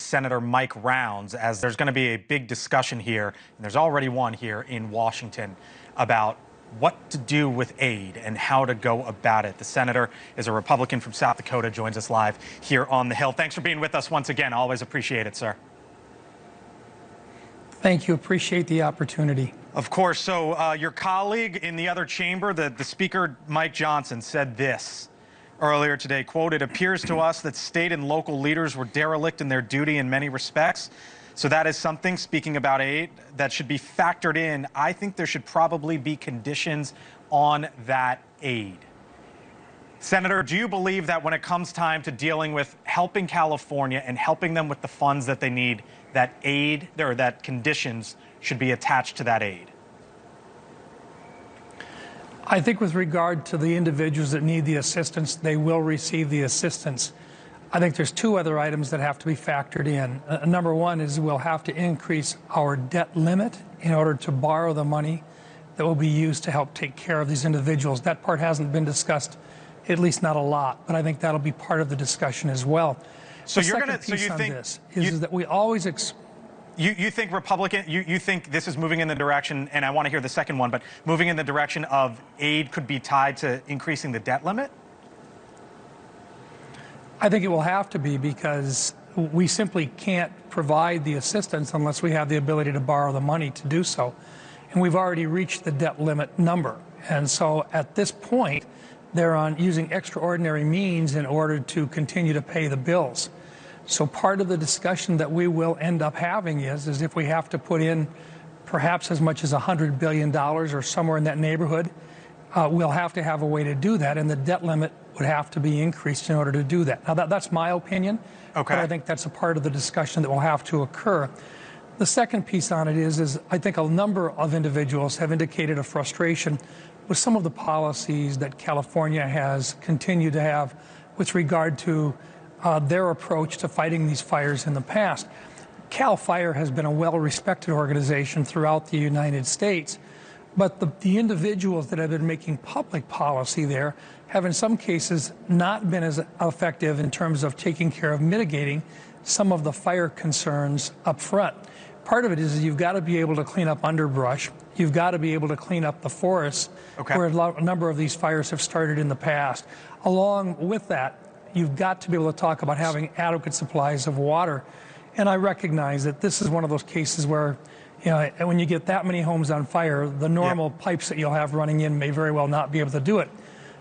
Senator Mike Rounds, as there's going to be a big discussion here, and there's already one here in Washington, about what to do with aid and how to go about it. The senator is a Republican from South Dakota, joins us live here on the Hill. Thanks for being with us once again. Always appreciate it, sir. Thank you. Appreciate the opportunity. Of course. So your colleague in the other chamber, the Speaker, Mike Johnson, said this earlier today, quote, "It appears to us that state and local leaders were derelict in their duty in many respects. So that is something, speaking about aid, that should be factored in. I think there should probably be conditions on that aid." Senator, do you believe that when it comes time to dealing with helping California and helping them with the funds that they need, that aid or that conditions should be attached to that aid? I think with regard to the individuals that need the assistance, they will receive the assistance. I think there's two other items that have to be factored in. Number one is we'll have to increase our debt limit in order to borrow the money that will be used to help take care of these individuals. That part hasn't been discussed, at least not a lot, but I think that'll be part of the discussion as well. So you're going to, so you think is that we always you think you think this is moving in the direction, and I want to hear the second one, but moving in the direction of aid could be tied to increasing the debt limit? I think it will have to be, because we simply can't provide the assistance unless we have the ability to borrow the money to do so. And we've already reached the debt limit number. And so at this point, they're on using extraordinary means in order to continue to pay the bills. So part of the discussion that we will end up having is if we have to put in perhaps as much as $100 billion or somewhere in that neighborhood, we'll have to have a way to do that, and the debt limit would have to be increased in order to do that. Now, that's my opinion, okay, but I think that's a part of the discussion that will have to occur. The second piece on it is I think a number of individuals have indicated a frustration with some of the policies that California has continued to have with regard to their approach to fighting these fires in the past. CAL FIRE has been a well-respected organization throughout the United States, but the individuals that have been making public policy there have in some cases not been as effective in terms of taking care of mitigating some of the fire concerns up front. Part of it is you've got to be able to clean up underbrush. You've got to be able to clean up the forests, okay, where a number of these fires have started in the past. Along with that, you've got to be able to talk about having adequate supplies of water. And I recognize that this is one of those cases where, you know, when you get that many homes on fire, the normal pipes that you'll have running in may very well not be able to do it.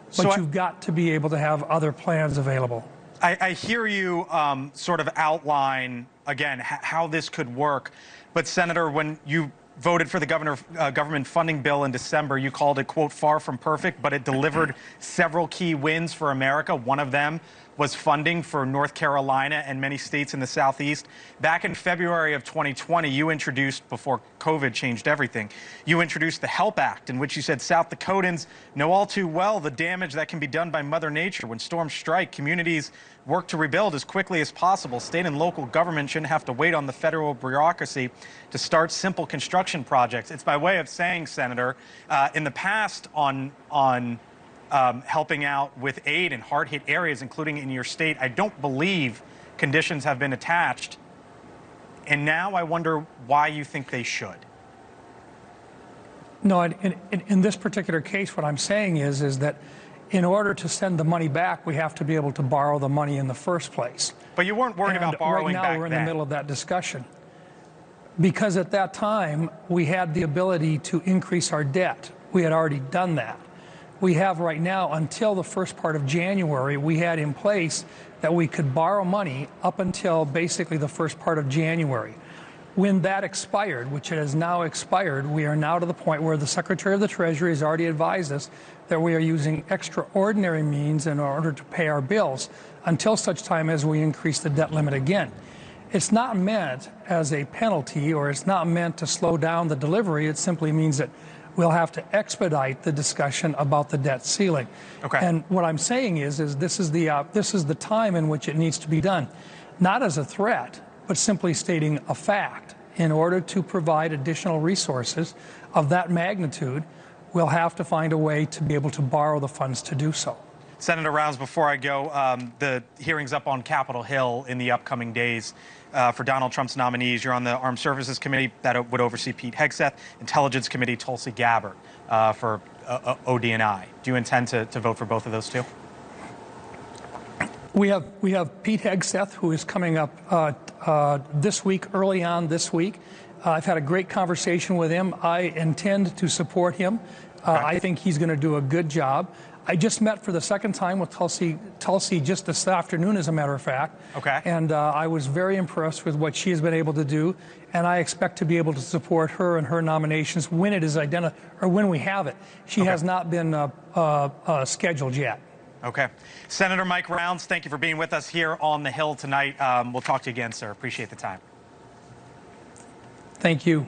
But so you've got to be able to have other plans available. I hear you sort of outline, again, how this could work. But, Senator, when you voted for the government funding bill in December, you called it, quote, "far from perfect," but it delivered several key wins for America. One of them was funding for North Carolina and many states in the Southeast. Back in February of 2020, you introduced, before COVID changed everything, you introduced the HELP Act, in which you said South Dakotans know all too well the damage that can be done by Mother Nature. When storms strike, communities work to rebuild as quickly as possible. State and local government shouldn't have to wait on the federal bureaucracy to start simple construction projects. It's by way of saying, Senator, in the past on helping out with aid in hard-hit areas, including in your state, I don't believe conditions have been attached. And now I wonder why you think they should. No, in this particular case, what I'm saying is that in order to send the money back, we have to be able to borrow the money in the first place. But you weren't worried about borrowing back then. Right now, we're in the middle of that discussion. Because at that time, we had the ability to increase our debt. We had already done that. We have right now, until the first part of January, we had in place that we could borrow money up until basically the first part of January. When that expired, which it has now expired, we are now to the point where the Secretary of the Treasury has already advised us that we are using extraordinary means in order to pay our bills until such time as we increase the debt limit again. It's not meant as a penalty, or it's not meant to slow down the delivery. It simply means that we'll have to expedite the discussion about the debt ceiling. Okay. And what I'm saying is this is the time in which it needs to be done, not as a threat, but simply stating a fact. In order to provide additional resources of that magnitude, we'll have to find a way to be able to borrow the funds to do so. Senator Rounds, before I go, the hearing's up on Capitol Hill in the upcoming days for Donald Trump's nominees. You're on the Armed Services Committee that would oversee Pete Hegseth, Intelligence Committee Tulsi Gabbard for ODNI. Do you intend to vote for both of those two? We have Pete Hegseth, who is coming up this week, early on this week. I've had a great conversation with him. I intend to support him. I think he's going to do a good job. I just met for the second time with Tulsi just this afternoon, as a matter of fact. Okay. And I was very impressed with what she has been able to do, and I expect to be able to support her and her nominations when it is identified, or when we have it. She has not been scheduled yet. Okay. Senator Mike Rounds, thank you for being with us here on the Hill tonight. We'll talk to you again, sir. Appreciate the time. Thank you.